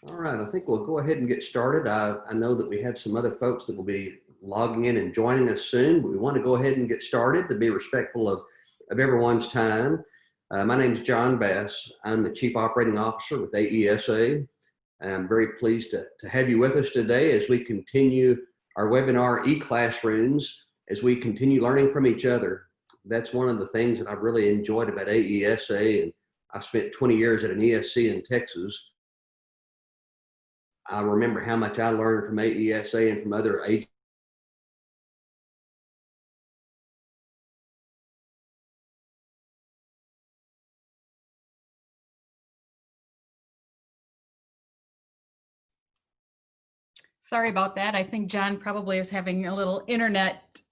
All right, I think we'll go ahead and get started. I know that we have some other folks that will be logging in and joining us soon, but we want to go ahead and get started to be respectful of everyone's time. My name is John Bass. I'm the Chief Operating Officer with AESA. And I'm very pleased to have you with us today as we continue our webinar e-classrooms, as we continue learning from each other. That's one of the things that I've really enjoyed about AESA, and I spent 20 years at an ESC in Texas. I remember how much I learned from AESA and from other agencies. Sorry about that. I think John probably is having a little internet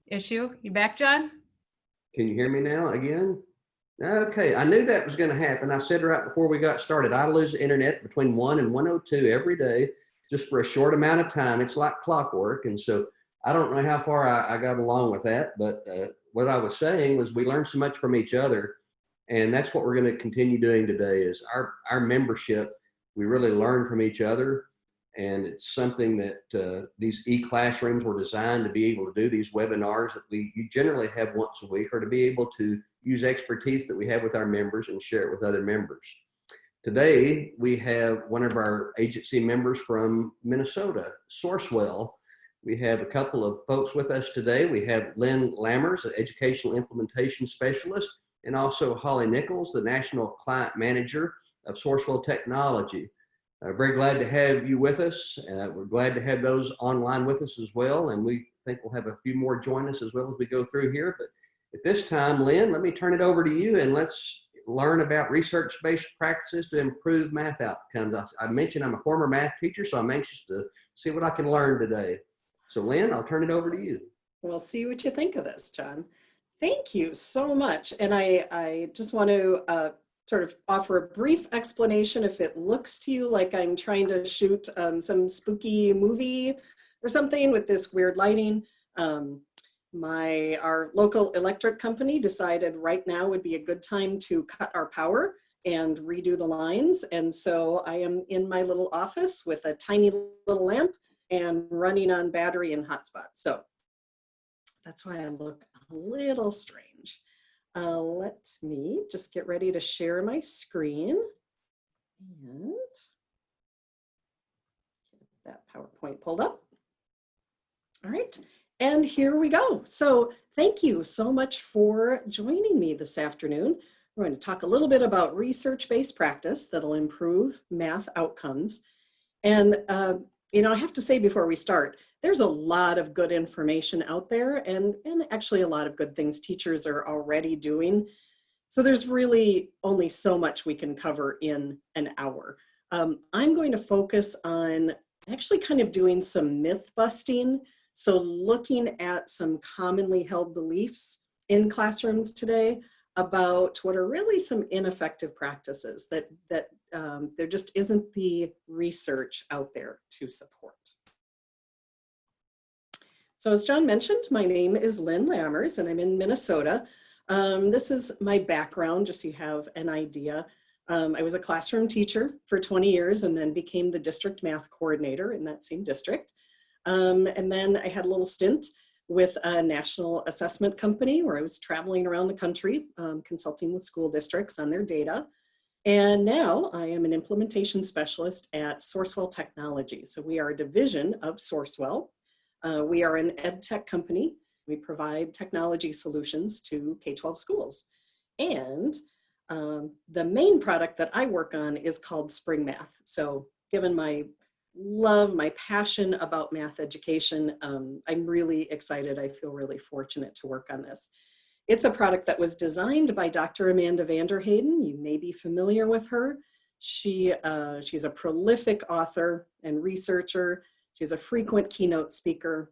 issue. You back, John? Can you hear me now again? Okay, I knew that was going to happen. I said right before we got started, I lose internet between 1 and 1:02 every day, just for a short amount of time. It's like clockwork. And so I don't know how far I got along with that, but what I was saying was we learned so much from each other. And that's what we're going to continue doing today is our membership. We really learn from each other. And it's something that these e-classrooms were designed to be able to do, these webinars that you generally have once a week, or to be able to use expertise that we have with our members and share it with other members. Today, we have one of our agency members from Minnesota, Sourcewell. We have a couple of folks with us today. We have Lynn Lammers, an educational implementation specialist, and also Holly Nichols, the national client manager of Sourcewell Technology. Very glad to have you with us. We're glad to have those online with us as well. And we think we'll have a few more join us as well as we go through here. But at this time, Lynn, let me turn it over to you and let's learn about research-based practices to improve math outcomes. I mentioned I'm a former math teacher, so I'm anxious to see what I can learn today. So Lynn, I'll turn it over to you. We'll see what you think of this, John. Thank you so much. And I just want to sort of offer a brief explanation if it looks to you like I'm trying to shoot some spooky movie or something with this weird lighting. Our local electric company decided right now would be a good time to cut our power and redo the lines. And so I am in my little office with a tiny little lamp and running on battery and hotspot. So that's why I look a little strange. Let me just get ready to share my screen and get that PowerPoint pulled up. All right, and here we go. So thank you so much for joining me this afternoon. We're going to talk a little bit about research-based practice that'll improve math outcomes. And you know, I have to say before we start, there's a lot of good information out there and actually a lot of good things teachers are already doing. So there's really only so much we can cover in an hour. I'm going to focus on actually kind of doing some myth busting. So looking at some commonly held beliefs in classrooms today about what are really some ineffective practices that there just isn't the research out there to support. So as John mentioned, my name is Lynn Lammers and I'm in Minnesota. This is my background, just so you have an idea. I was a classroom teacher for 20 years and then became the district math coordinator in that same district. And then I had a little stint with a national assessment company where I was traveling around the country, consulting with school districts on their data. And now I am an implementation specialist at Sourcewell Technology. So we are a division of Sourcewell. We are an ed tech company. We provide technology solutions to K-12 schools. And the main product that I work on is called Spring Math. So given my love, my passion about math education, I'm really excited. I feel really fortunate to work on this. It's a product that was designed by Dr. Amanda Vanderheyden. You may be familiar with her. She's a prolific author and researcher. She's a frequent keynote speaker.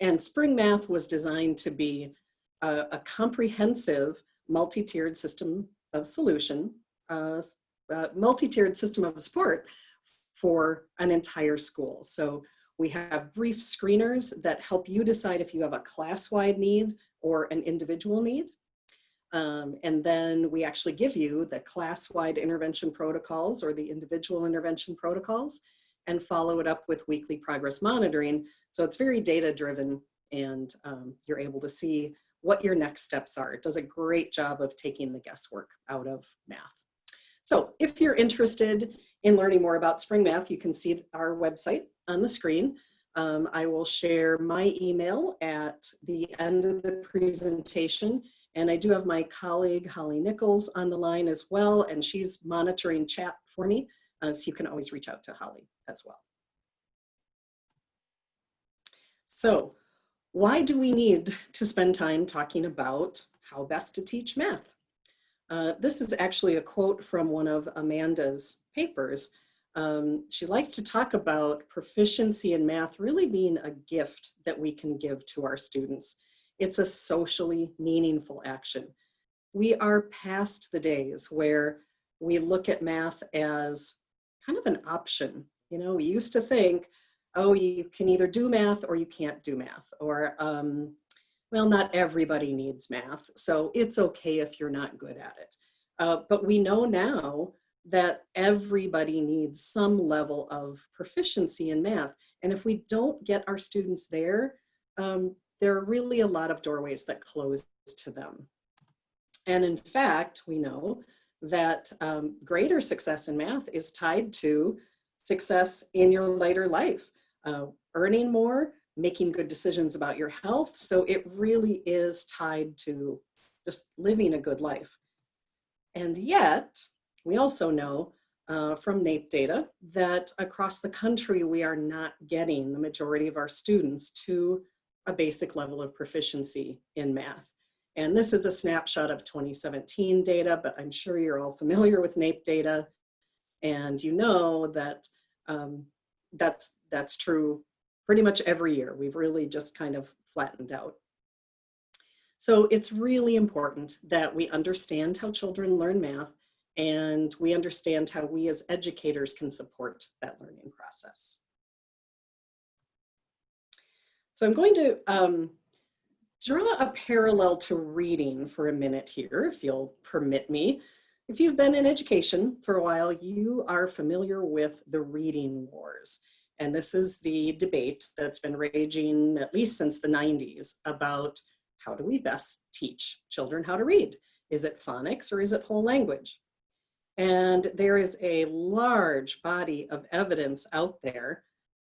And Spring Math was designed to be a comprehensive multi-tiered system of solution, multi-tiered system of support for an entire school. So we have brief screeners that help you decide if you have a class-wide need or an individual need. And then we actually give you the class-wide intervention protocols or the individual intervention protocols and follow it up with weekly progress monitoring. So it's very data-driven, and you're able to see what your next steps are. It does a great job of taking the guesswork out of math. So if you're interested in learning more about Spring Math, you can see our website on the screen. I will share my email at the end of the presentation. And I do have my colleague, Holly Nichols, on the line as well, and she's monitoring chat for me. So you can always reach out to Holly as well. So why do we need to spend time talking about how best to teach math? This is actually a quote from one of Amanda's papers. She likes to talk about proficiency in math really being a gift that we can give to our students. It's a socially meaningful action. We are past the days where we look at math as kind of an option. You know, we used to think, oh, you can either do math or you can't do math, or well, not everybody needs math, so it's okay if you're not good at it. But we know now that everybody needs some level of proficiency in math. And if we don't get our students there, there are really a lot of doorways that close to them. And in fact, we know that greater success in math is tied to success in your later life, earning more, making good decisions about your health. So it really is tied to just living a good life. And yet, we also know from NAEP data that across the country, we are not getting the majority of our students to a basic level of proficiency in math. And this is a snapshot of 2017 data, but I'm sure you're all familiar with NAEP data. And you know that that's true pretty much every year. We've really just kind of flattened out. So it's really important that we understand how children learn math, and we understand how we as educators can support that learning process. So I'm going to draw a parallel to reading for a minute here, if you'll permit me. If you've been in education for a while, you are familiar with the reading wars. And this is the debate that's been raging at least since the 90s about how do we best teach children how to read? Is it phonics or is it whole language? And there is a large body of evidence out there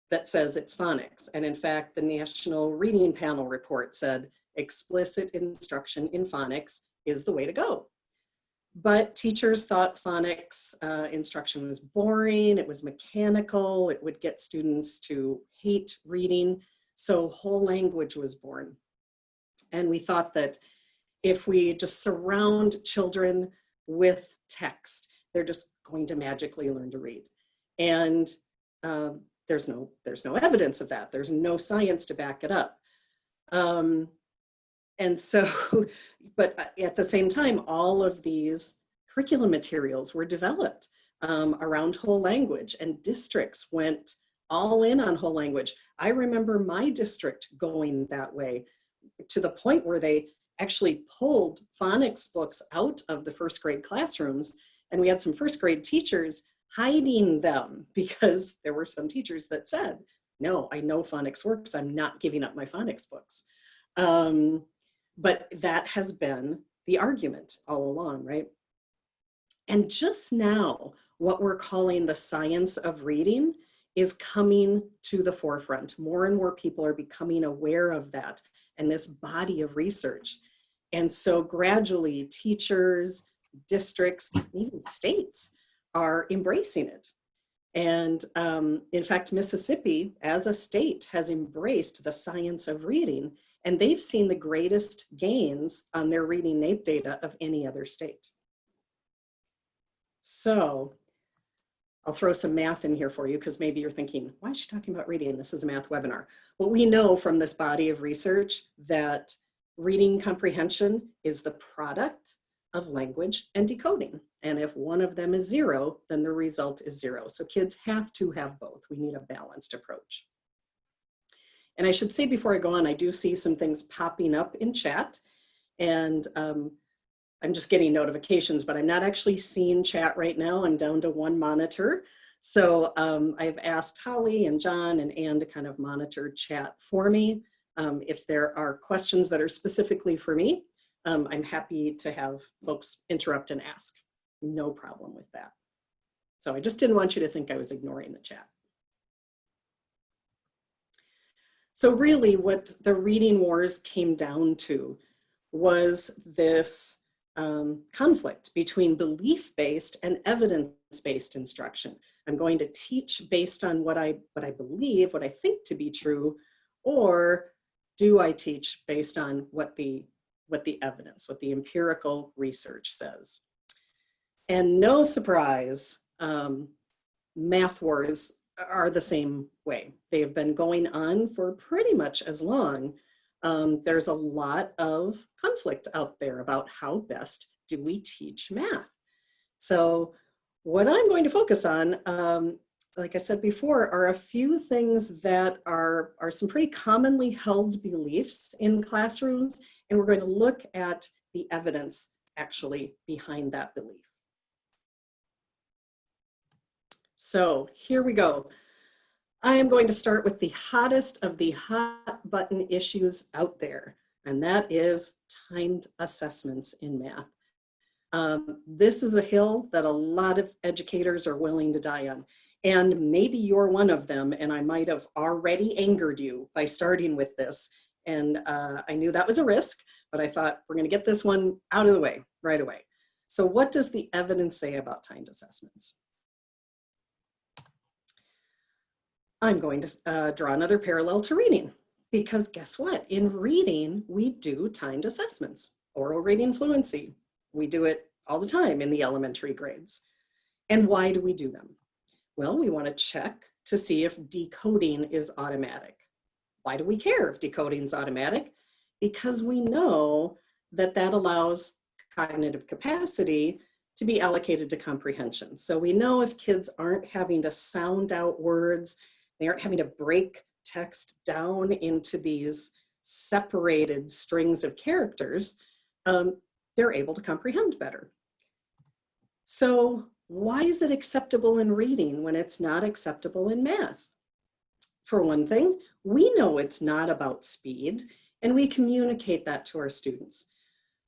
that says it's phonics. And in fact, the National Reading Panel report said explicit instruction in phonics is the way to go. But teachers thought phonics instruction was boring, it was mechanical, it would get students to hate reading. So whole language was born. And we thought that if we just surround children with text, they're just going to magically learn to read. And there's no evidence of that. There's no science to back it up. And so, but at the same time, all of these curriculum materials were developed around whole language, and districts went all in on whole language. I remember my district going that way to the point where they actually pulled phonics books out of the first grade classrooms, and we had some first grade teachers hiding them because there were some teachers that said, no, I know phonics works, I'm not giving up my phonics books. But that has been the argument all along, right? And just now, what we're calling the science of reading is coming to the forefront. More and more people are becoming aware of that and this body of research. And so gradually teachers, districts, even states are embracing it. And in fact, Mississippi as a state has embraced the science of reading, and they've seen the greatest gains on their reading NAEP data of any other state. So I'll throw some math in here for you because maybe you're thinking, why is she talking about reading? This is a math webinar. Well, we know from this body of research that reading comprehension is the product of language and decoding. And if one of them is 0, then the result is 0. So kids have to have both. We need a balanced approach. And I should say before I go on, I do see some things popping up in chat. And I'm just getting notifications, but I'm not actually seeing chat right now. I'm down to one monitor. So I've asked Holly and John and Ann to kind of monitor chat for me. If there are questions that are specifically for me, I'm happy to have folks interrupt and ask. No problem with that. So I just didn't want you to think I was ignoring the chat. So really what the reading wars came down to was this conflict between belief-based and evidence-based instruction. I'm going to teach based on what I believe, what I think to be true, or do I teach based on what the evidence, what the empirical research says? And no surprise, math wars are the same way. They've been going on for pretty much as long. There's a lot of conflict out there about how best do we teach math. So what I'm going to focus on, like I said before, are a few things that are some pretty commonly held beliefs in classrooms, and we're going to look at the evidence actually behind that belief. So here we go. I am going to start with the hottest of the hot button issues out there, and that is timed assessments in math. This is a hill that a lot of educators are willing to die on, and maybe you're one of them, and I might have already angered you by starting with this, and I knew that was a risk, but I thought we're going to get this one out of the way right away. So what does the evidence say about timed assessments? I'm going to draw another parallel to reading, because guess what? In reading, we do timed assessments, oral reading fluency. We do it all the time in the elementary grades. And why do we do them? Well, we want to check to see if decoding is automatic. Why do we care if decoding is automatic? Because we know that that allows cognitive capacity to be allocated to comprehension. So we know if kids aren't having to sound out words, they aren't having to break text down into these separated strings of characters, they're able to comprehend better. So why is it acceptable in reading when it's not acceptable in math? For one thing, we know it's not about speed, and we communicate that to our students.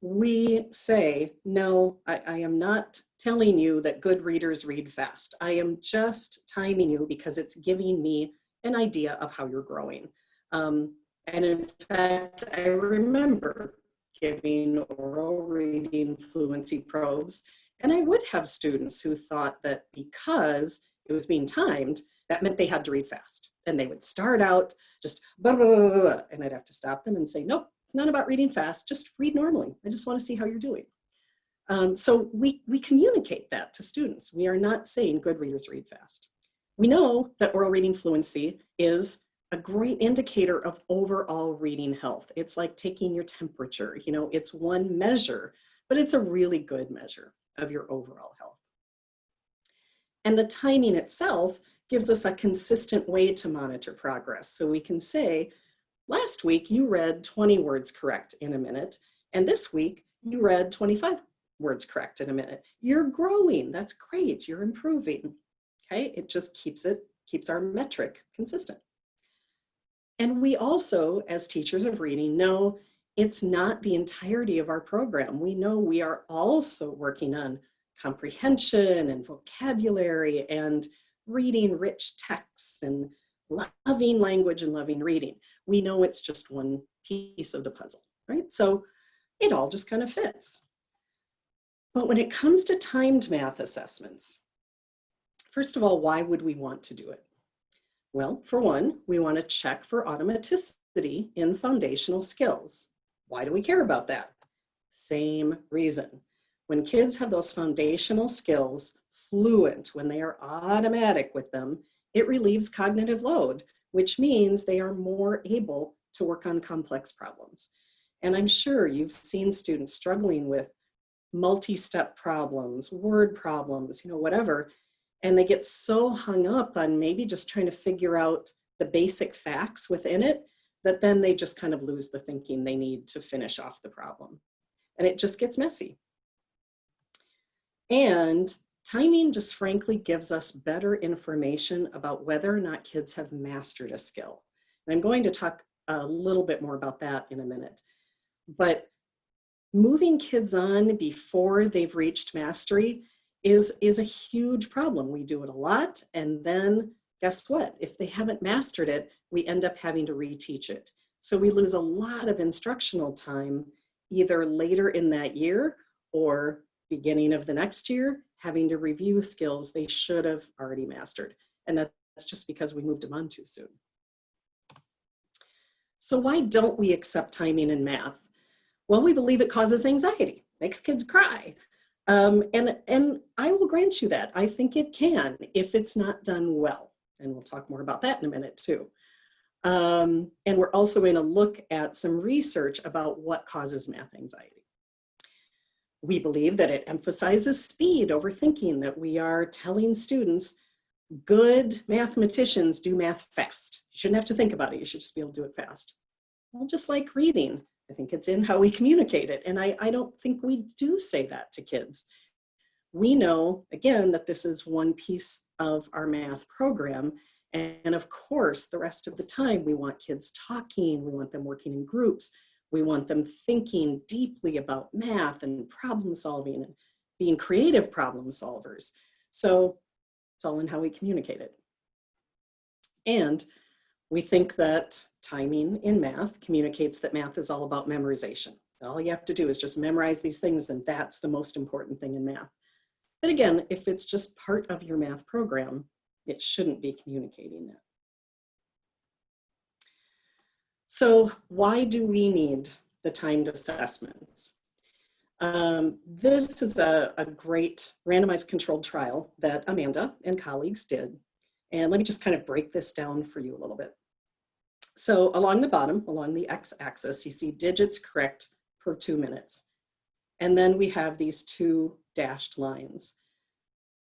We say, no, I am not telling you that good readers read fast. I am just timing you because it's giving me an idea of how you're growing. And in fact, I remember giving oral reading fluency probes, and I would have students who thought that because it was being timed, that meant they had to read fast. And they would start out just blah, blah, blah, blah, blah, and I'd have to stop them and say, nope, it's not about reading fast, just read normally. I just want to see how you're doing. So we communicate that to students. We are not saying good readers read fast. We know that oral reading fluency is a great indicator of overall reading health. It's like taking your temperature, you know, it's one measure, but it's a really good measure of your overall health. And the timing itself gives us a consistent way to monitor progress. So we can say, last week you read 20 words correct in a minute, and this week you read 25 words correct in a minute. You're growing, that's great, you're improving. Okay, it just keeps our metric consistent. And we also, as teachers of reading, know it's not the entirety of our program. We know we are also working on comprehension and vocabulary and reading rich texts and loving language and loving reading. We know it's just one piece of the puzzle, right? So it all just kind of fits. But when it comes to timed math assessments, first of all, why would we want to do it? Well, for one, we want to check for automaticity in foundational skills. Why do we care about that? Same reason. When kids have those foundational skills fluent, when they are automatic with them, it relieves cognitive load, which means they are more able to work on complex problems. And I'm sure you've seen students struggling with multi-step problems, word problems, you know, whatever, and they get so hung up on maybe just trying to figure out the basic facts within it that then they just kind of lose the thinking they need to finish off the problem. And it just gets messy. And timing just frankly gives us better information about whether or not kids have mastered a skill. And I'm going to talk a little bit more about that in a minute. But moving kids on before they've reached mastery is a huge problem. We do it a lot, and then guess what? If they haven't mastered it, we end up having to reteach it. So we lose a lot of instructional time either later in that year or beginning of the next year, having to review skills they should have already mastered. And that's just because we moved them on too soon. So why don't we accept timing in math? Well, we believe it causes anxiety, makes kids cry. And I will grant you that. I think it can if it's not done well. And we'll talk more about that in a minute too. And we're also going to look at some research about what causes math anxiety. We believe that it emphasizes speed over thinking, that we are telling students good mathematicians do math fast. You shouldn't have to think about it. You should just be able to do it fast. Well, just like reading, I think it's in how we communicate it. And I don't think we do say that to kids. We know, again, that this is one piece of our math program. And of course, the rest of the time, we want kids talking. We want them working in groups. We want them thinking deeply about math and problem solving and being creative problem solvers. So it's all in how we communicate it. And we think that timing in math communicates that math is all about memorization. All you have to do is just memorize these things, and that's the most important thing in math. But again, if it's just part of your math program, it shouldn't be communicating that. So why do we need the timed assessments? This is a great randomized controlled trial that Amanda and colleagues did. And let me just kind of break this down for you a little bit. So along the bottom, along the x-axis, you see digits correct per 2 minutes. And then we have these 2 dashed lines.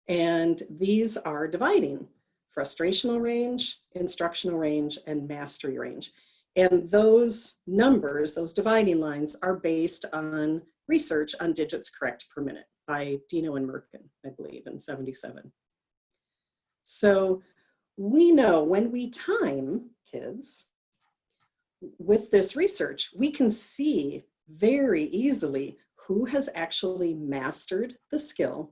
And these are dividing: frustrational range, instructional range, and mastery range. And those numbers, those dividing lines, are based on research on digits correct per minute by Dino and Merkin, I believe, in '77. So we know when we time kids with this research, we can see very easily who has actually mastered the skill.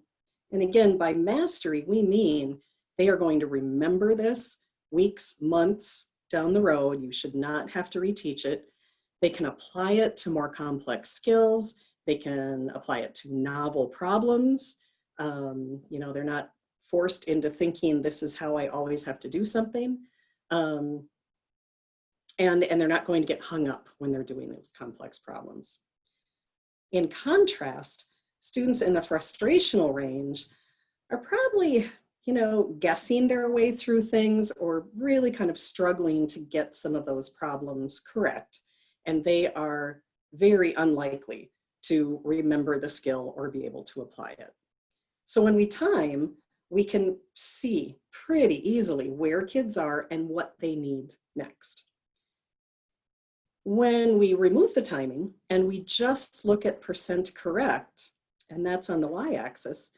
And again, by mastery, we mean they are going to remember this weeks, months down the road. You should not have to reteach it. They can apply it to more complex skills. They can apply it to novel problems. They're not forced into thinking this is how I always have to do something. And they're not going to get hung up when they're doing those complex problems. In contrast, students in the frustrational range are probably, guessing their way through things or really kind of struggling to get some of those problems correct. And they are very unlikely to remember the skill or be able to apply it. So when we time, we can see pretty easily where kids are and what they need next. When we remove the timing and we just look at percent correct, and that's on the y-axis.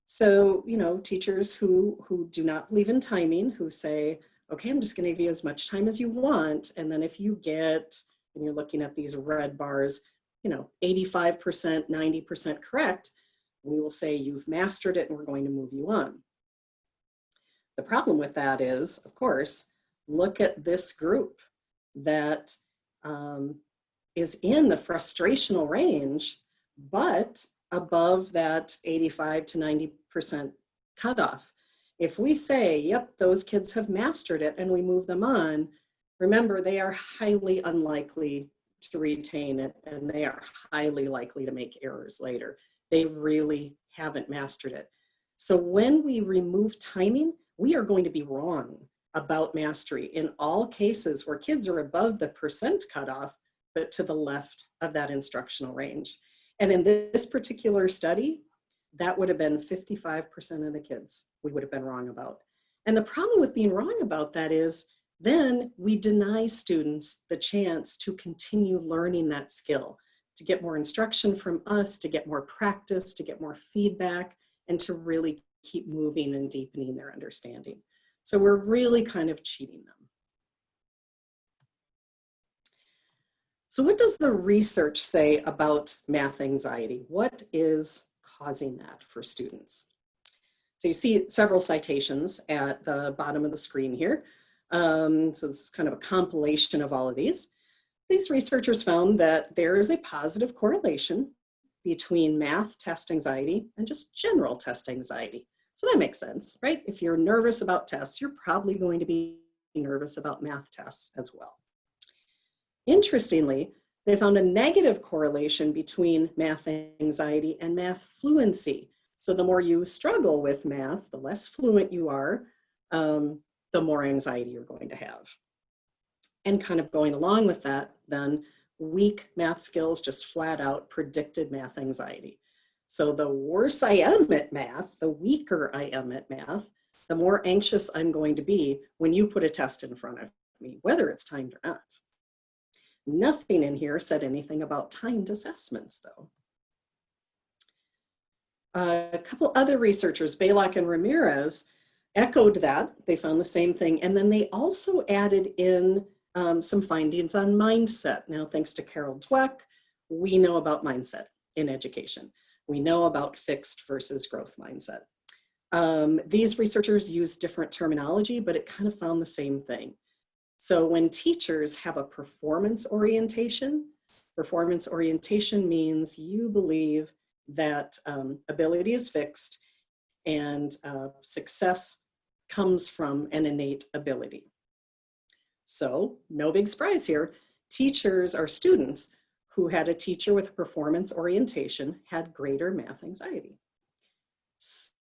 So, teachers who do not believe in timing, who say, okay, I'm just going to give you as much time as you want. And then if you get, and you're looking at these red bars, 85%, 90% correct, we will say you've mastered it and we're going to move you on. The problem with that is, of course, look at this group that is in the frustrational range, but above that 85 to 90% cutoff. If we say, yep, those kids have mastered it and we move them on, remember, they are highly unlikely to retain it and they are highly likely to make errors later. They really haven't mastered it. So when we remove timing, we are going to be wrong about mastery in all cases where kids are above the percent cutoff, but to the left of that instructional range. And in this particular study, that would have been 55% of the kids we would have been wrong about. And the problem with being wrong about that is then we deny students the chance to continue learning that skill, to get more instruction from us, to get more practice, to get more feedback. and to really keep moving and deepening their understanding. So we're really kind of cheating them. So what does the research say about math anxiety? What is causing that for students? So you see several citations at the bottom of the screen here. So this is kind of a compilation of all of these. These researchers found that there is a positive correlation between math test anxiety and just general test anxiety. So that makes sense, right? If you're nervous about tests, you're probably going to be nervous about math tests as well. Interestingly, they found a negative correlation between math anxiety and math fluency. So the more you struggle with math, the less fluent you are, the more anxiety you're going to have. And kind of going along with that, then weak math skills just flat out predicted math anxiety. So the worse I am at math, the weaker I am at math, the more anxious I'm going to be when you put a test in front of me, whether it's timed or not. Nothing in here said anything about timed assessments, though. A couple other researchers, Balak and Ramirez, echoed that. They found the same thing. And then they also added in some findings on mindset. Now, thanks to Carol Dweck, we know about mindset in education. We know about fixed versus growth mindset. These researchers use different terminology, but it kind of found the same thing. So when teachers have a performance orientation means you believe that ability is fixed and success comes from an innate ability. So no big surprise here. Teachers or students who had a teacher with performance orientation had greater math anxiety.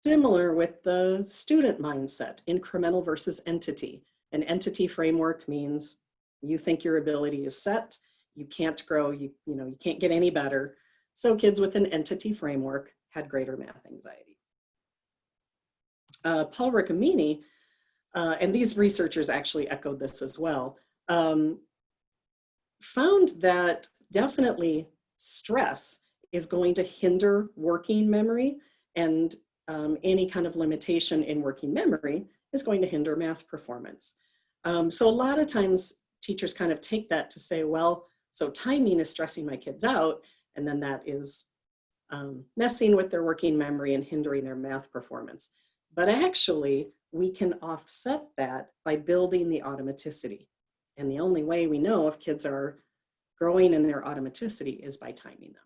Similar with the student mindset, incremental versus entity. An entity framework means you think your ability is set, you can't grow, you can't get any better. So kids with an entity framework had greater math anxiety. Paul Riccomini, and these researchers actually echoed this as well, found that definitely stress is going to hinder working memory, and any kind of limitation in working memory is going to hinder math performance. So a lot of times teachers kind of take that to say, well, so timing is stressing my kids out, and then that is messing with their working memory and hindering their math performance. But actually, we can offset that by building the automaticity. And the only way we know if kids are growing in their automaticity is by timing them.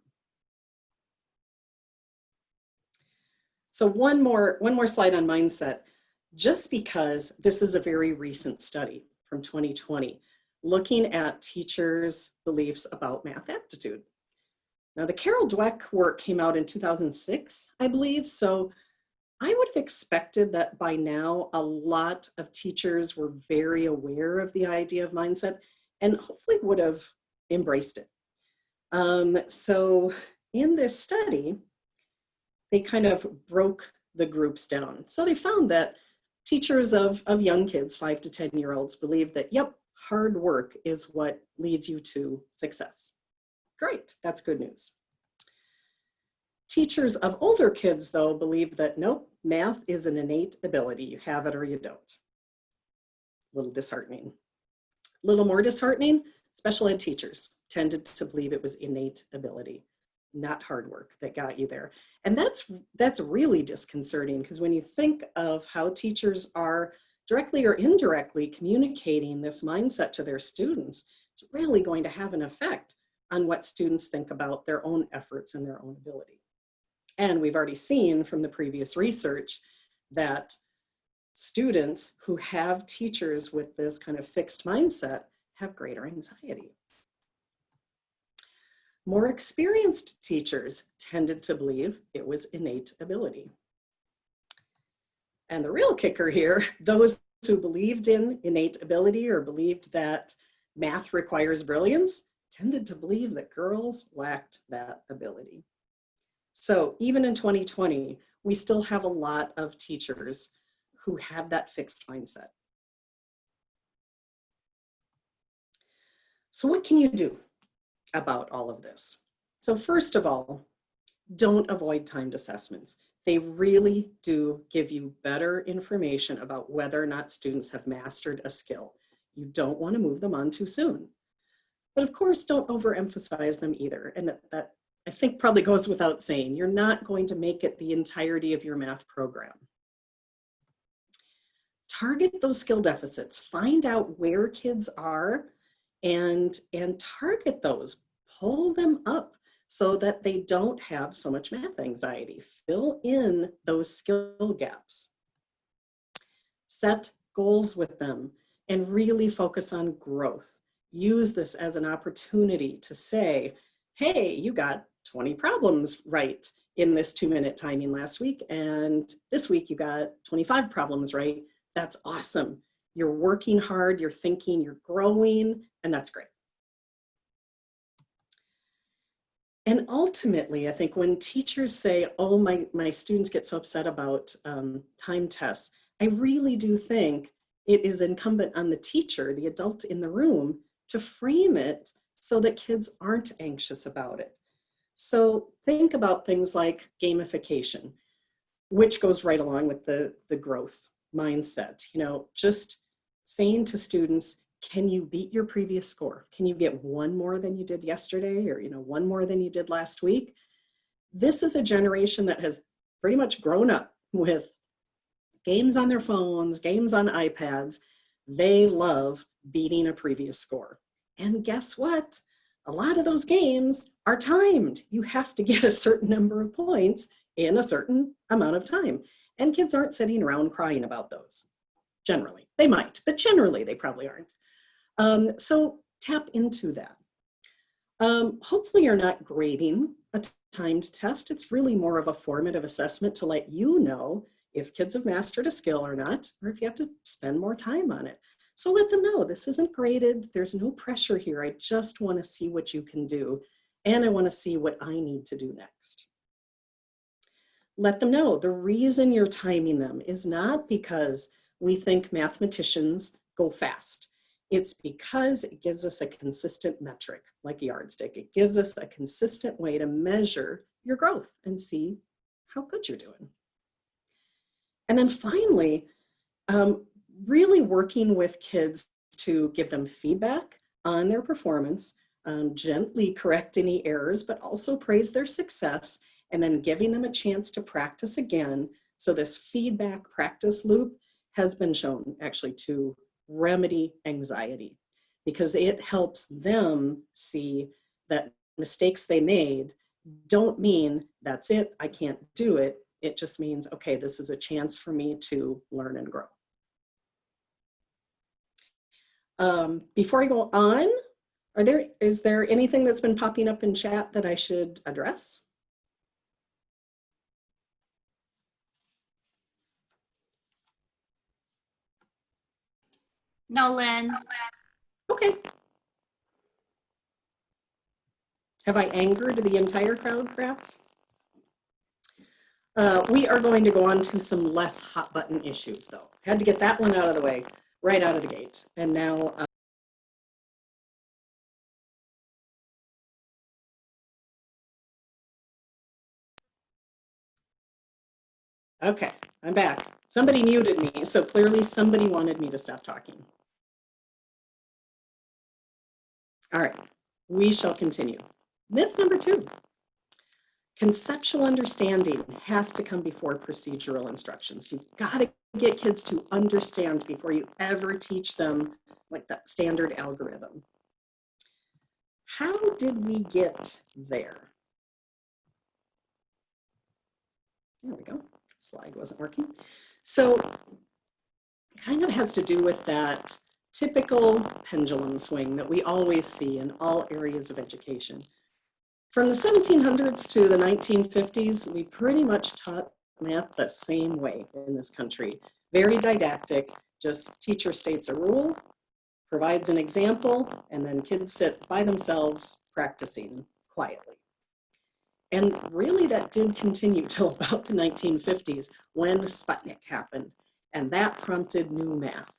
So one more slide on mindset, just because this is a very recent study from 2020, looking at teachers' beliefs about math aptitude. Now the Carol Dweck work came out in 2006, I believe, so I would have expected that by now a lot of teachers were very aware of the idea of mindset and hopefully would have embraced it. So in this study, they kind of broke the groups down. So they found that teachers of young kids, 5 to 10-year-olds, believe that, yep, hard work is what leads you to success. Great, that's good news. Teachers of older kids, though, believe that, nope, math is an innate ability. You have it or you don't. A little disheartening. A little more disheartening, special ed teachers tended to believe it was innate ability, not hard work that got you there. And that's really disconcerting, because when you think of how teachers are directly or indirectly communicating this mindset to their students, it's really going to have an effect on what students think about their own efforts and their own ability. And we've already seen from the previous research that students who have teachers with this kind of fixed mindset have greater anxiety. More experienced teachers tended to believe it was innate ability. And the real kicker here, those who believed in innate ability or believed that math requires brilliance tended to believe that girls lacked that ability. So even in 2020, we still have a lot of teachers who have that fixed mindset. So what can you do about all of this? So first of all, don't avoid timed assessments. They really do give you better information about whether or not students have mastered a skill. You don't want to move them on too soon. But of course, don't overemphasize them either. And that I think probably goes without saying. You're not going to make it the entirety of your math program. Target those skill deficits. Find out where kids are and target those. Pull them up so that they don't have so much math anxiety. Fill in those skill gaps. Set goals with them and really focus on growth. Use this as an opportunity to say, hey, you got 20 problems right in this 2-minute timing last week, and this week you got 25 problems right. That's awesome. You're working hard, you're thinking, you're growing, and that's great. And ultimately, I think when teachers say, oh, my students get so upset about time tests, I really do think it is incumbent on the teacher, the adult in the room, to frame it so that kids aren't anxious about it. So think about things like gamification, which goes right along with the growth mindset. You know, just saying to students, can you beat your previous score? Can you get one more than you did yesterday, or one more than you did last week? This is a generation that has pretty much grown up with games on their phones, games on iPads. They love beating a previous score. And guess what? A lot of those games are timed. You have to get a certain number of points in a certain amount of time. And kids aren't sitting around crying about those. Generally, they might, but generally they probably aren't. So tap into that. Hopefully you're not grading a timed test. It's really more of a formative assessment to let you know if kids have mastered a skill or not, or if you have to spend more time on it. So let them know this isn't graded. There's no pressure here. I just want to see what you can do. And I want to see what I need to do next. Let them know the reason you're timing them is not because we think mathematicians go fast. It's because it gives us a consistent metric, like a yardstick. It gives us a consistent way to measure your growth and see how good you're doing. And then finally, really working with kids to give them feedback on their performance, gently correct any errors, but also praise their success, and then giving them a chance to practice again. So this feedback practice loop has been shown actually to remedy anxiety, because it helps them see that mistakes they made don't mean that's it, I can't do it. It just means, okay, this is a chance for me to learn and grow. Before I go on, is there anything that's been popping up in chat that I should address? No, Lynn. Okay. Have I angered the entire crowd, perhaps? We are going to go on to some less hot button issues, though. Had to get that one out of the way, right out of the gate. And now, okay, I'm back. Somebody muted me, so clearly somebody wanted me to stop talking. All right, we shall continue. Myth number 2. Conceptual understanding has to come before procedural instructions. You've got to get kids to understand before you ever teach them like that standard algorithm. How did we get there? There we go. Slide wasn't working. So it kind of has to do with that typical pendulum swing that we always see in all areas of education. From the 1700s to the 1950s, we pretty much taught math the same way in this country. Very didactic, just teacher states a rule, provides an example, and then kids sit by themselves practicing quietly. And really that did continue till about the 1950s when Sputnik happened, and that prompted new math.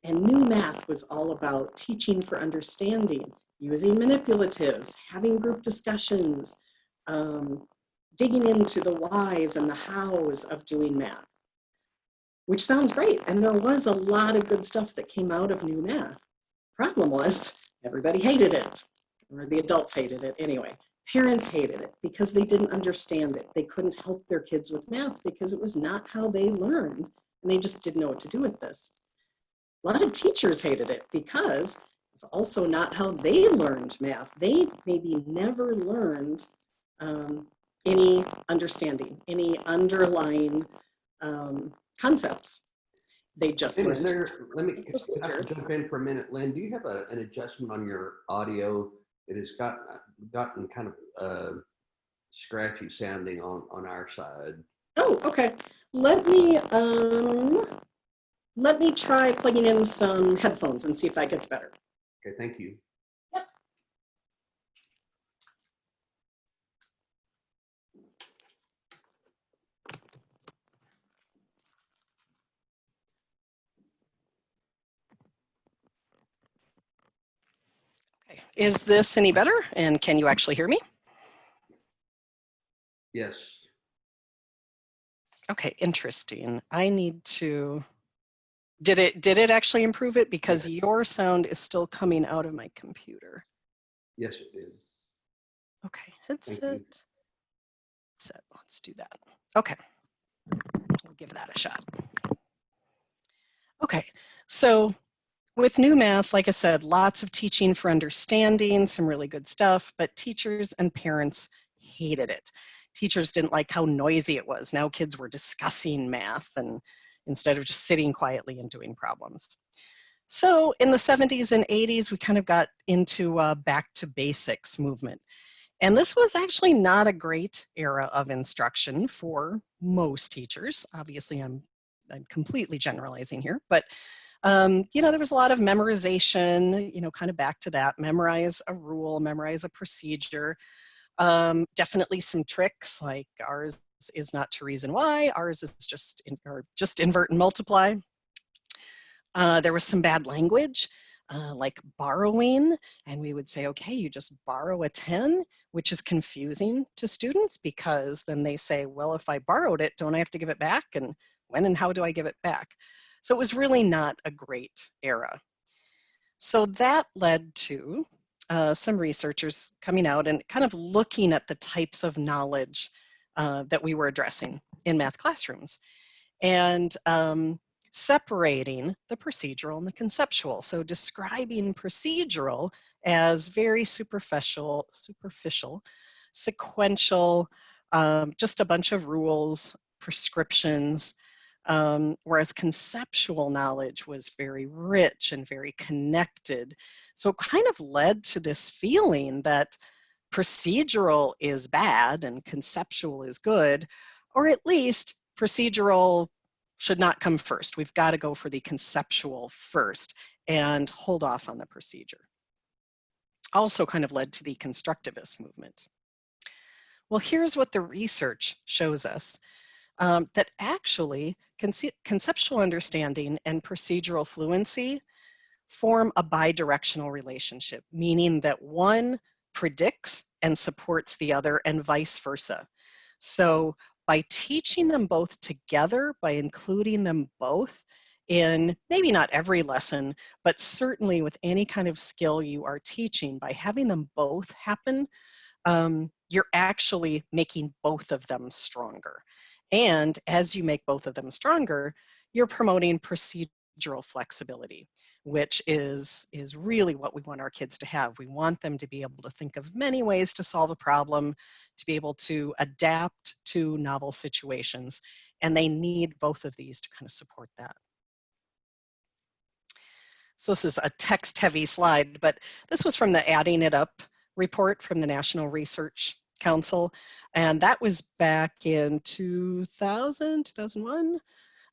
And new math was all about teaching for understanding, using manipulatives, having group discussions, digging into the whys and the hows of doing math, which sounds great. And there was a lot of good stuff that came out of new math. Problem was, everybody hated it, or the adults hated it anyway. Parents hated it because they didn't understand it. They couldn't help their kids with math because it was not how they learned, and they just didn't know what to do with this. A lot of teachers hated it because it's also not how they learned math. They maybe never learned any understanding, any underlying concepts. They just And learned. let me can I jump in for a minute, Lynn. Do you have an adjustment on your audio? It has gotten kind of scratchy sounding on our side. Oh, okay. Let me try plugging in some headphones and see if that gets better. Okay, thank you. Yep. Okay. Is this any better? And can you actually hear me? Yes. Okay, interesting. I need to, did it actually improve it? Because your sound is still coming out of my computer. Yes, it is. Okay, headset. Set. Let's do that. Okay, we'll give that a shot. Okay, so with new math, like I said, lots of teaching for understanding, some really good stuff, but teachers and parents hated it. Teachers didn't like how noisy it was. Now kids were discussing math and instead of just sitting quietly and doing problems. So in the 70s and 80s, we kind of got into a back to basics movement. And this was actually not a great era of instruction for most teachers. Obviously, I'm completely generalizing here, but there was a lot of memorization, kind of back to that, memorize a rule, memorize a procedure. Definitely some tricks like ours is not to reason why, ours is just invert and multiply. There was some bad language, like borrowing, and we would say, okay, you just borrow a 10, which is confusing to students because then they say, well, if I borrowed it, don't I have to give it back? And when and how do I give it back? So it was really not a great era. So that led to some researchers coming out and kind of looking at the types of knowledge that we were addressing in math classrooms and separating the procedural and the conceptual. So describing procedural as very superficial, sequential, just a bunch of rules, prescriptions, whereas conceptual knowledge was very rich and very connected. So it kind of led to this feeling that procedural is bad and conceptual is good, or at least procedural should not come first. We've got to go for the conceptual first and hold off on the procedure. Also kind of led to the constructivist movement. Well, here's what the research shows us. That actually conceptual understanding and procedural fluency form a bidirectional relationship, meaning that one predicts and supports the other and vice versa. So by teaching them both together, by including them both in maybe not every lesson, but certainly with any kind of skill you are teaching, by having them both happen, you're actually making both of them stronger. And as you make both of them stronger, you're promoting procedural flexibility, which is really what we want our kids to have. We want them to be able to think of many ways to solve a problem, to be able to adapt to novel situations, and they need both of these to kind of support that. So this is a text-heavy slide, but this was from the Adding It Up report from the National Research Council, and that was back in 2001,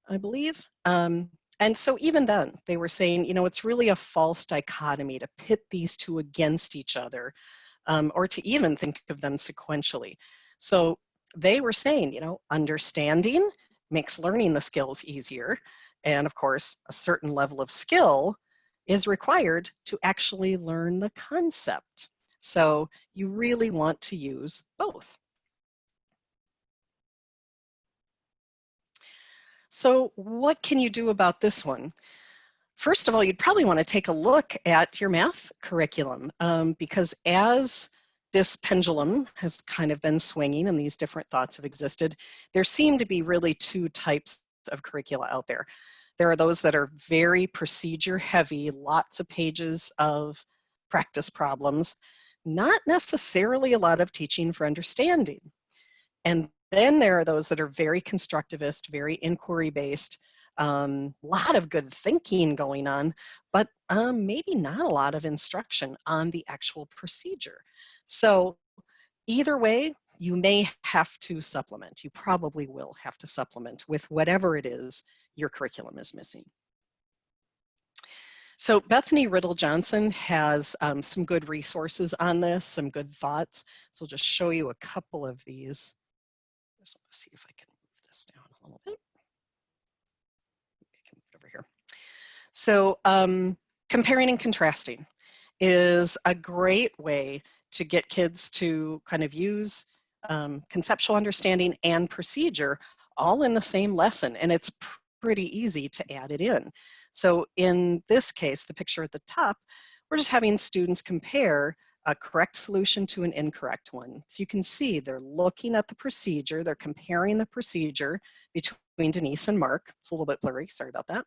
I believe. And so even then, they were saying, it's really a false dichotomy to pit these two against each other, or to even think of them sequentially. So they were saying, understanding makes learning the skills easier. And of course, a certain level of skill is required to actually learn the concept. So you really want to use both. So what can you do about this one? First of all, you'd probably want to take a look at your math curriculum because as this pendulum has kind of been swinging and these different thoughts have existed, there seem to be really two types of curricula out there. There are those that are very procedure heavy, lots of pages of practice problems, not necessarily a lot of teaching for understanding. And then there are those that are very constructivist, very inquiry based, lot of good thinking going on, but maybe not a lot of instruction on the actual procedure. So either way, you may have to supplement. You probably will have to supplement with whatever it is your curriculum is missing. So Bethany Riddle Johnson has some good resources on this, some good thoughts. So I'll just show you a couple of these. Just want to see if I can move this down a little bit. I can put it over here. So comparing and contrasting is a great way to get kids to kind of use conceptual understanding and procedure all in the same lesson, and it's pretty easy to add it in. So in this case, the picture at the top, we're just having students compare a correct solution to an incorrect one. So you can see they're looking at the procedure, they're comparing the procedure between Denise and Mark. It's a little bit blurry, sorry about that.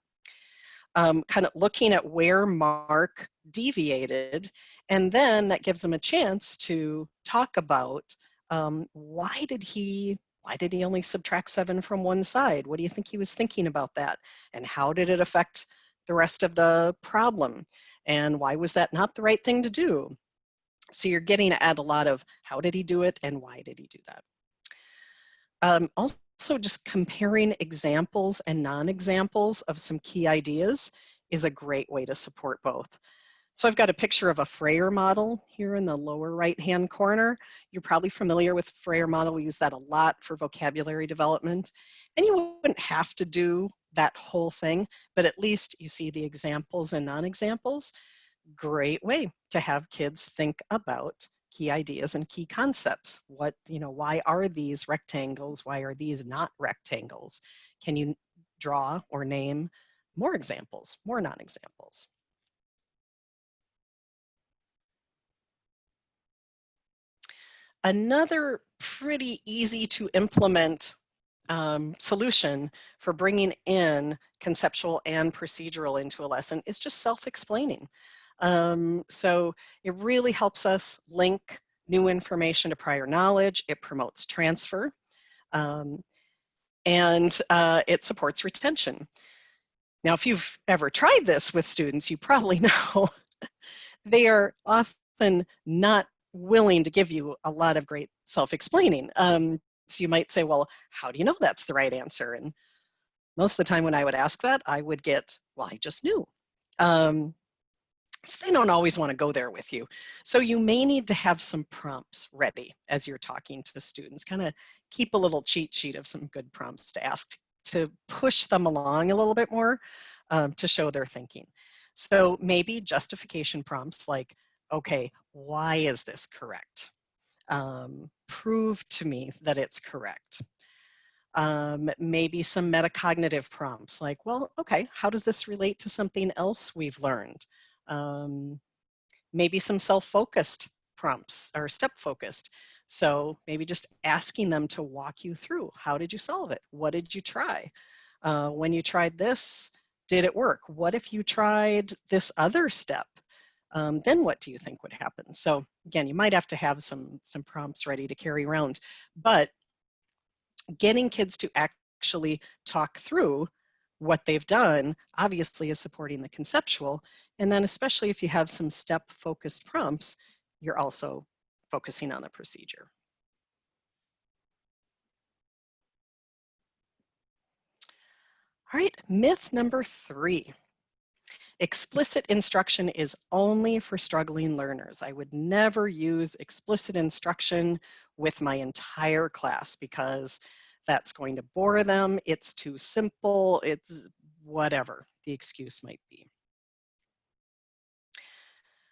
Kind of looking at where Mark deviated, and then that gives them a chance to talk about why did he only subtract 7 from one side? What do you think he was thinking about that? And how did it affect the rest of the problem? And why was that not the right thing to do? So you're getting at a lot of how did he do it and why did he do that? Also, just comparing examples and non-examples of some key ideas is a great way to support both. So I've got a picture of a Freyer model here in the lower right-hand corner. You're probably familiar with Freyer model. We use that a lot for vocabulary development. And you wouldn't have to do that whole thing, but at least you see the examples and non-examples. Great way to have kids think about key ideas and key concepts. What, why are these rectangles? Why are these not rectangles? Can you draw or name more examples, more non-examples? Another pretty easy to implement solution for bringing in conceptual and procedural into a lesson is just self-explaining. So it really helps us link new information to prior knowledge. It promotes transfer, and it supports retention. Now, if you've ever tried this with students, you probably know they are often not willing to give you a lot of great self-explaining. So you might say, well, how do you know that's the right answer? And most of the time when I would ask that, I would get, well, I just knew. So they don't always want to go there with you. So you may need to have some prompts ready as you're talking to students. Kind of keep a little cheat sheet of some good prompts to ask to push them along a little bit more to show their thinking. So maybe justification prompts like, okay, why is this correct? Prove to me that it's correct. Maybe some metacognitive prompts like, well, okay, how does this relate to something else we've learned? Maybe some self-focused prompts or step-focused. So maybe just asking them to walk you through, how did you solve it? What did you try? When you tried this, did it work? What if you tried this other step? Then what do you think would happen? So again, you might have to have some prompts ready to carry around, but getting kids to actually talk through what they've done obviously is supporting the conceptual. And then especially if you have some step-focused prompts, you're also focusing on the procedure. All right, myth number 3. Explicit instruction is only for struggling learners. I would never use explicit instruction with my entire class because that's going to bore them. It's too simple. It's whatever the excuse might be.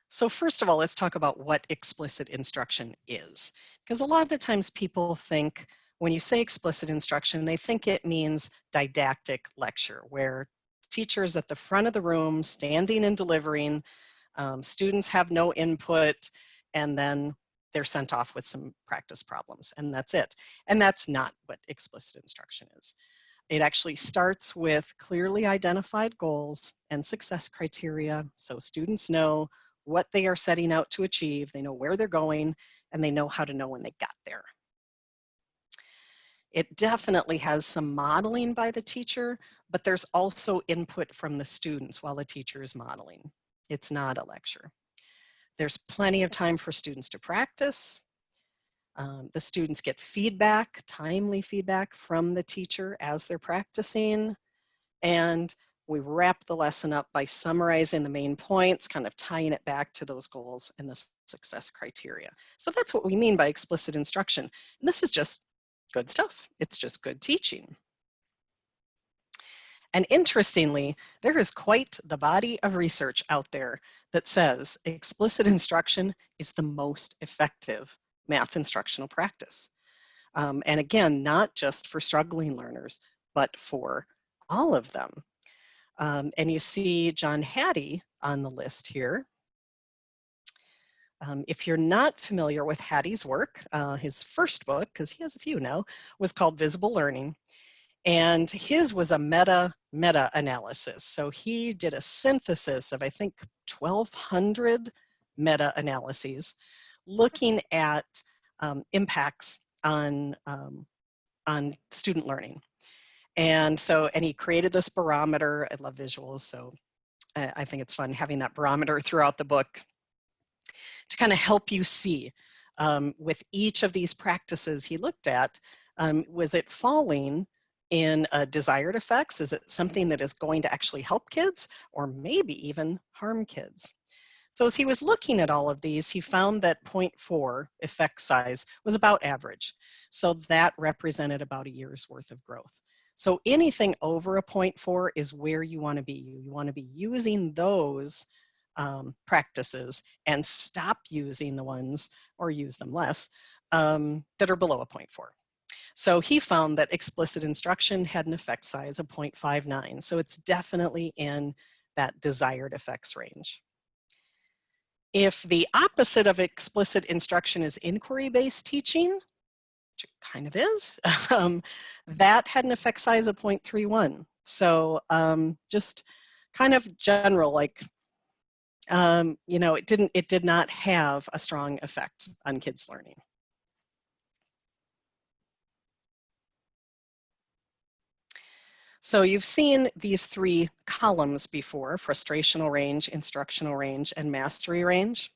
So first of all, let's talk about what explicit instruction is. Because a lot of the times people think, when you say explicit instruction, they think it means didactic lecture, where teachers at the front of the room standing and delivering, students have no input, and then they're sent off with some practice problems, and that's it. And that's not what explicit instruction is. It actually starts with clearly identified goals and success criteria, so students know what they are setting out to achieve, they know where they're going, and they know how to know when they got there. It definitely has some modeling by the teacher, but there's also input from the students while the teacher is modeling. It's not a lecture. There's plenty of time for students to practice. The students get feedback, timely feedback from the teacher as they're practicing. And we wrap the lesson up by summarizing the main points, kind of tying it back to those goals and the success criteria. So that's what we mean by explicit instruction. And this is just good stuff. It's just good teaching. And interestingly, there is quite the body of research out there that says explicit instruction is the most effective math instructional practice. And again, not just for struggling learners, but for all of them. And you see John Hattie on the list here. If you're not familiar with Hattie's work, his first book, because he has a few now, was called Visible Learning. And his was a meta-analysis. So he did a synthesis of, I think, 1,200 meta-analyses looking at impacts on student learning. And he created this barometer. I love visuals, so I think it's fun having that barometer throughout the book to kind of help you see with each of these practices he looked at, was it falling in desired effects? Is it something that is going to actually help kids or maybe even harm kids? So as he was looking at all of these, he found that 0.4 effect size was about average. So that represented about a year's worth of growth. So anything over a 0.4 is where you want to be. You want to be using those practices and stop using the ones, or use them less, that are below a 0.4. So he found that explicit instruction had an effect size of 0.59. So it's definitely in that desired effects range. If the opposite of explicit instruction is inquiry-based teaching, which it kind of is, that had an effect size of 0.31. So just kind of general, like, you know, it did not have a strong effect on kids' learning. So you've seen these three columns before: frustrational range, instructional range, and mastery range.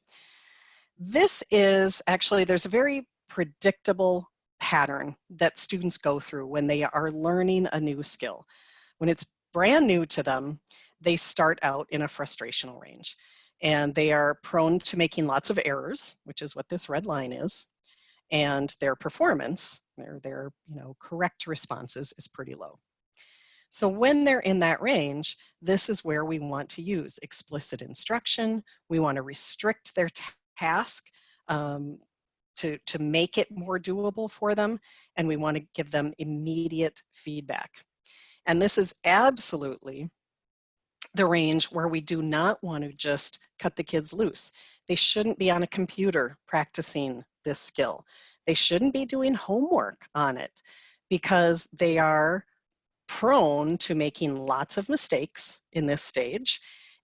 This is actually, there's a very predictable pattern that students go through when they are learning a new skill. When it's brand new to them, they start out in a frustrational range, and they are prone to making lots of errors, which is what this red line is, and their performance, their correct responses, is pretty low. So when they're in that range, this is where we want to use explicit instruction. We want to restrict their task to make it more doable for them, and we want to give them immediate feedback. And this is absolutely the range where we do not want to just cut the kids loose. They shouldn't be on a computer practicing this skill. They shouldn't be doing homework on it, because they are prone to making lots of mistakes in this stage.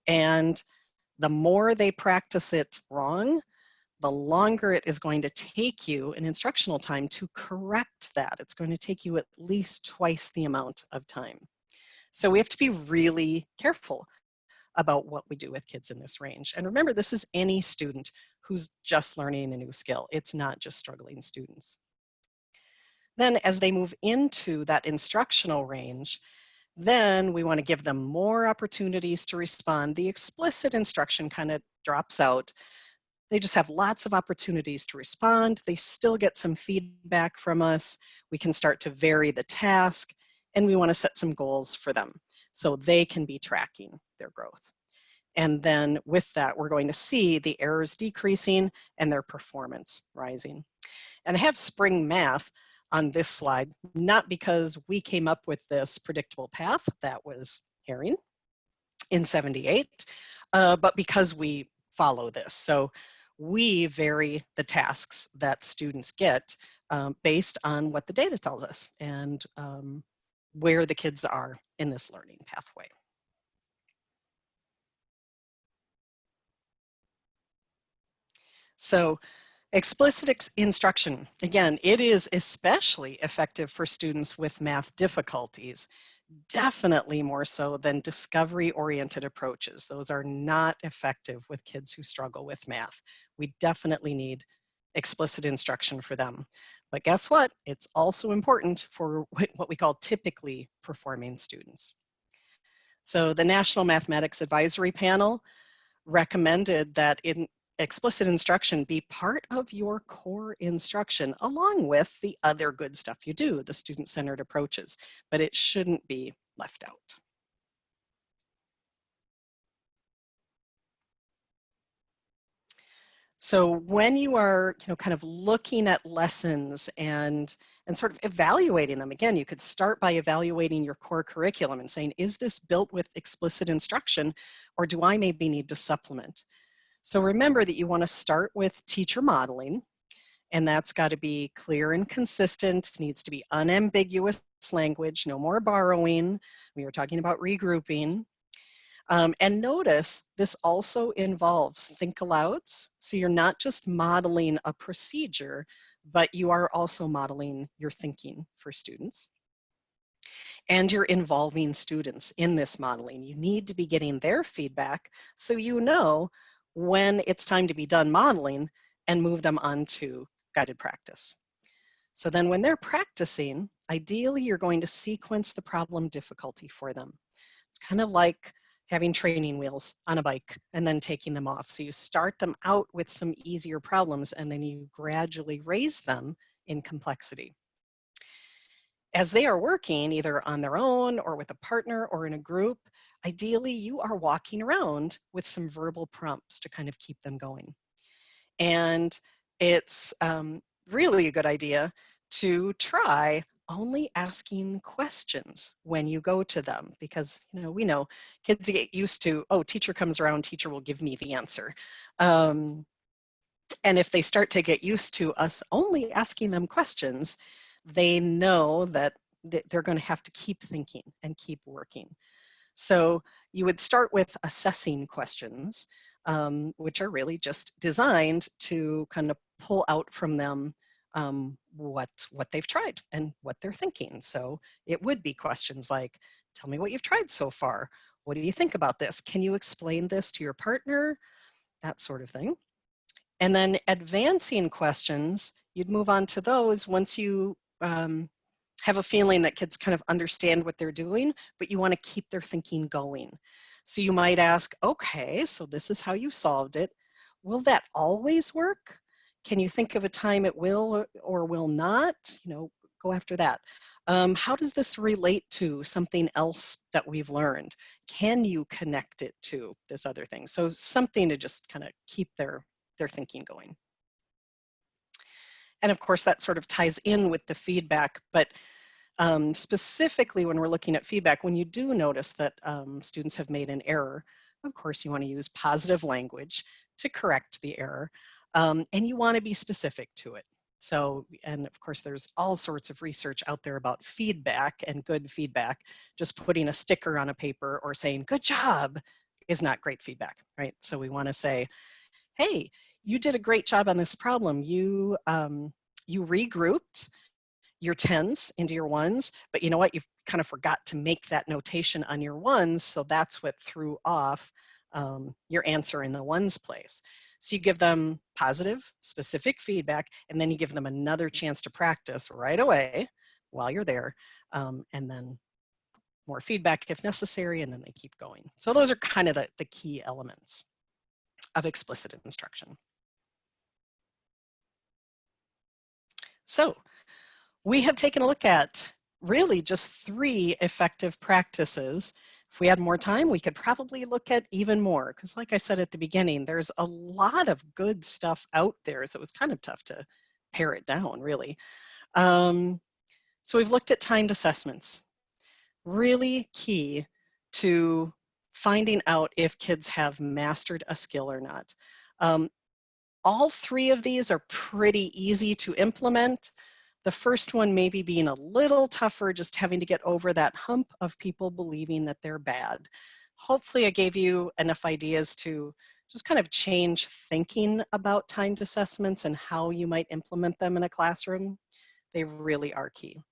And the more they practice it wrong, the longer it is going to take you in instructional time to correct that. It's going to take you at least twice the amount of time. So we have to be really careful about what we do with kids in this range. And remember, this is any student who's just learning a new skill. It's not just struggling students. Then as they move into that instructional range, then we want to give them more opportunities to respond. The explicit instruction kind of drops out. They just have lots of opportunities to respond. They still get some feedback from us. We can start to vary the task, and we want to set some goals for them so they can be tracking their growth. And then with that, we're going to see the errors decreasing and their performance rising. And I have spring math on this slide, not because we came up with this predictable path, that was Herring in 78, but because we follow this. So we vary the tasks that students get based on what the data tells us and where the kids are in this learning pathway. So explicit instruction, again, it is especially effective for students with math difficulties, definitely more so than discovery-oriented approaches. Those are not effective with kids who struggle with math. We definitely need explicit instruction for them. But guess what? It's also important for what we call typically performing students. So the National Mathematics Advisory Panel recommended that explicit instruction be part of your core instruction along with the other good stuff you do, the student-centered approaches, but it shouldn't be left out. So when you are, kind of looking at lessons and sort of evaluating them, again, you could start by evaluating your core curriculum and saying, is this built with explicit instruction, or do I maybe need to supplement? So remember that you want to start with teacher modeling, and that's got to be clear and consistent, needs to be unambiguous language, no more borrowing. We were talking about regrouping. And notice this also involves think alouds. So you're not just modeling a procedure, but you are also modeling your thinking for students. And you're involving students in this modeling. You need to be getting their feedback so you know when it's time to be done modeling and move them on to guided practice. So then when they're practicing, ideally you're going to sequence the problem difficulty for them. It's kind of like having training wheels on a bike and then taking them off. So you start them out with some easier problems and then you gradually raise them in complexity. As they are working either on their own or with a partner or in a group, ideally you are walking around with some verbal prompts to kind of keep them going. And it's really a good idea to try only asking questions when you go to them, because we know kids get used to, oh, teacher comes around, teacher will give me the answer. And if they start to get used to us only asking them questions, they know that they're going to have to keep thinking and keep working. So you would start with assessing questions, which are really just designed to kind of pull out from them what they've tried and what they're thinking. So it would be questions like, tell me what you've tried so far. What do you think about this? Can you explain this to your partner? That sort of thing. And then advancing questions, you'd move on to those once you have a feeling that kids kind of understand what they're doing, but you want to keep their thinking going. So you might ask, okay, so this is how you solved it. Will that always work? Can you think of a time it will or will not? Go after that. How does this relate to something else that we've learned? Can you connect it to this other thing? So something to just kind of keep their thinking going. And of course, that sort of ties in with the feedback, but specifically when we're looking at feedback, when you do notice that students have made an error, of course, you want to use positive language to correct the error, and you want to be specific to it. So, and of course, there's all sorts of research out there about feedback and good feedback. Just putting a sticker on a paper or saying, good job, is not great feedback, right? So we want to say, hey, you did a great job on this problem. You regrouped your 10s into your 1s, but you know what? You've kind of forgot to make that notation on your 1s, so that's what threw off your answer in the 1s place. So you give them positive, specific feedback, and then you give them another chance to practice right away while you're there, and then more feedback if necessary, and then they keep going. So those are kind of the key elements of explicit instruction. So we have taken a look at really just 3 effective practices. If we had more time, we could probably look at even more, because like I said at the beginning, there's a lot of good stuff out there, so it was kind of tough to pare it down, really. So we've looked at timed assessments. Really key to finding out if kids have mastered a skill or not. All three of these are pretty easy to implement. The first one maybe being a little tougher, just having to get over that hump of people believing that they're bad. Hopefully I gave you enough ideas to just kind of change thinking about timed assessments and how you might implement them in a classroom. They really are key.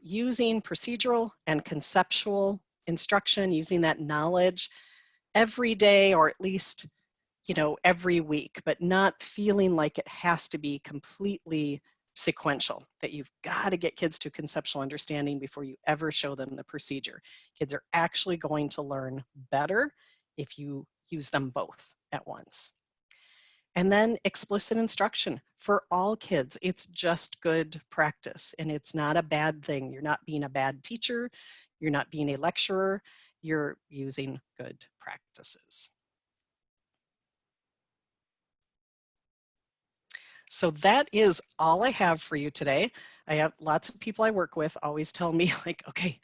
Using procedural and conceptual instruction, using that knowledge every day or at least, every week, but not feeling like it has to be completely sequential, that you've got to get kids to conceptual understanding before you ever show them the procedure. Kids are actually going to learn better if you use them both at once. And then explicit instruction for all kids. It's just good practice and it's not a bad thing. You're not being a bad teacher. You're not being a lecturer. You're using good practices. So that is all I have for you today. I have lots of people I work with always tell me like, okay,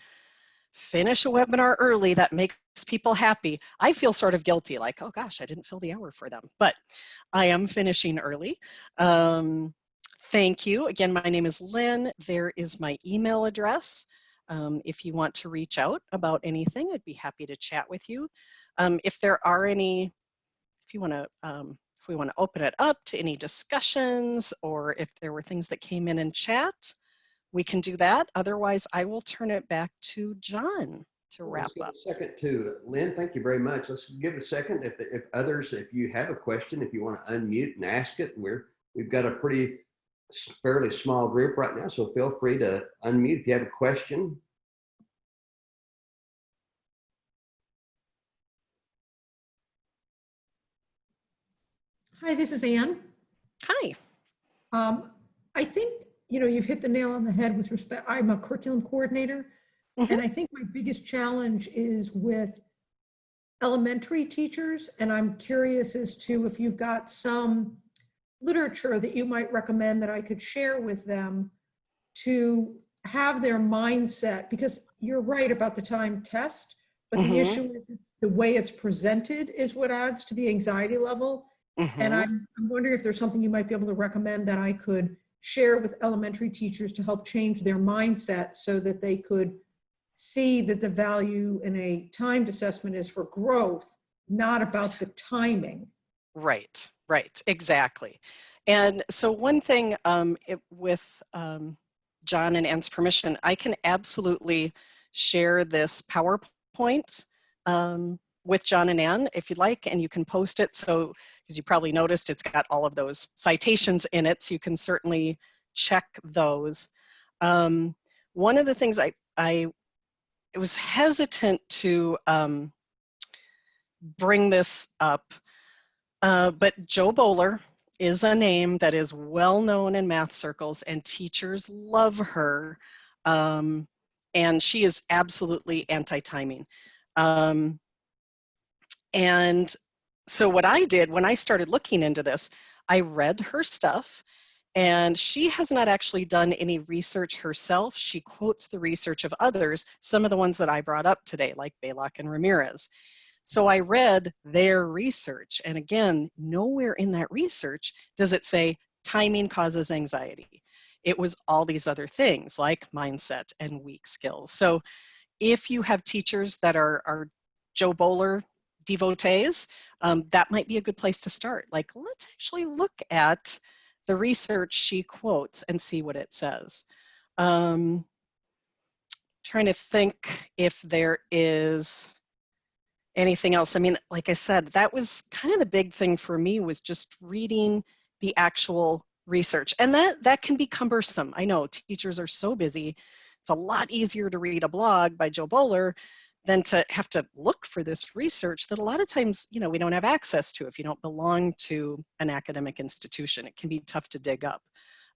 finish a webinar early. That makes people happy. I feel sort of guilty, like, oh gosh, I didn't fill the hour for them, but I am finishing early. Thank you. Again, my name is Lynn. There is my email address. If you want to reach out about anything, I'd be happy to chat with you. If there are any, if you want to, if we want to open it up to any discussions or if there were things that came in chat, we can do that. Otherwise, I will turn it back to John to wrap up. Let's give a second to Lynn. Thank you very much. Let's give it a second. If others, if you have a question, if you want to unmute and ask it, we've got a fairly small group right now, so feel free to unmute if you have a question. Hi, this is Ann. Hi. I think, you've hit the nail on the head with respect, I'm a curriculum coordinator, and I think my biggest challenge is with elementary teachers, and I'm curious as to if you've got some literature that you might recommend that I could share with them to have their mindset, because you're right about the time test, but the issue is the way it's presented is what adds to the anxiety level. And I'm wondering if there's something you might be able to recommend that I could share with elementary teachers to help change their mindset so that they could see that the value in a timed assessment is for growth, not about the timing. Right, exactly. And so one thing with John and Ann's permission, I can absolutely share this PowerPoint with John and Ann if you'd like, and you can post it. So, because you probably noticed it's got all of those citations in it, so you can certainly check those. One of the things I was hesitant to bring this up, but Jo Boaler is a name that is well known in math circles and teachers love her. And she is absolutely anti-timing. And so what I did when I started looking into this, I read her stuff, and she has not actually done any research herself. She quotes the research of others, some of the ones that I brought up today, like Baylock and Ramirez. So I read their research, and again, nowhere in that research does it say timing causes anxiety. It was all these other things like mindset and weak skills. So if you have teachers that are Jo Boaler devotees, that might be a good place to start. Like, let's actually look at the research she quotes and see what it says. Trying to think if there is anything else. I mean, like I said, that was kind of the big thing for me, was just reading the actual research. And that can be cumbersome. I know teachers are so busy. It's a lot easier to read a blog by Jo Boaler than to have to look for this research that a lot of times, we don't have access to if you don't belong to an academic institution. It can be tough to dig up.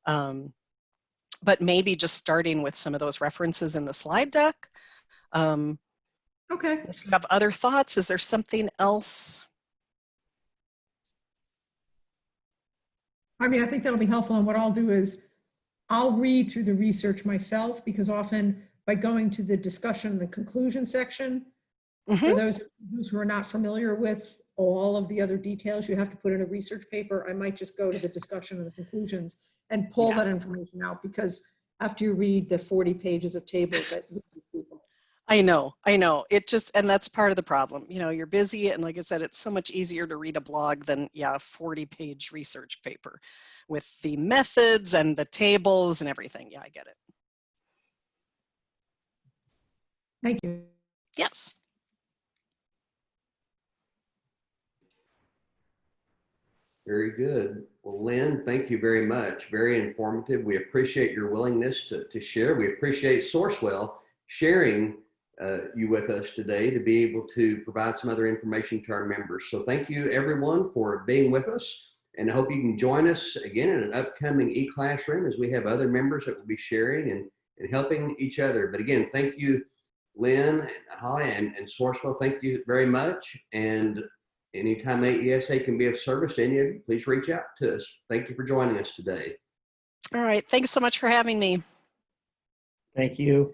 But maybe just starting with some of those references in the slide deck. Okay. If you have other thoughts, is there something else? I mean, I think that'll be helpful. And what I'll do is I'll read through the research myself, because often by going to the discussion and the conclusion section, for those who are not familiar with all of the other details you have to put in a research paper, I might just go to the discussion and the conclusions and pull that information out, because after you read the 40 pages of tables that people. I know. It just, and that's part of the problem. You know, you're busy, and like I said, it's so much easier to read a blog than, yeah, a 40-page research paper with the methods and the tables and everything. Yeah, I get it. Thank you. Yes. Very good. Well, Lynn, thank you very much. Very informative. We appreciate your willingness to share. We appreciate Sourcewell sharing you with us today to be able to provide some other information to our members. So thank you everyone for being with us, and I hope you can join us again in an upcoming e-classroom, as we have other members that will be sharing and helping each other. But again, thank you, Lynn, and Holly, and Sourcewell. Thank you very much. And anytime AESA can be of service to any of you, please reach out to us. Thank you for joining us today. All right. Thanks so much for having me. Thank you.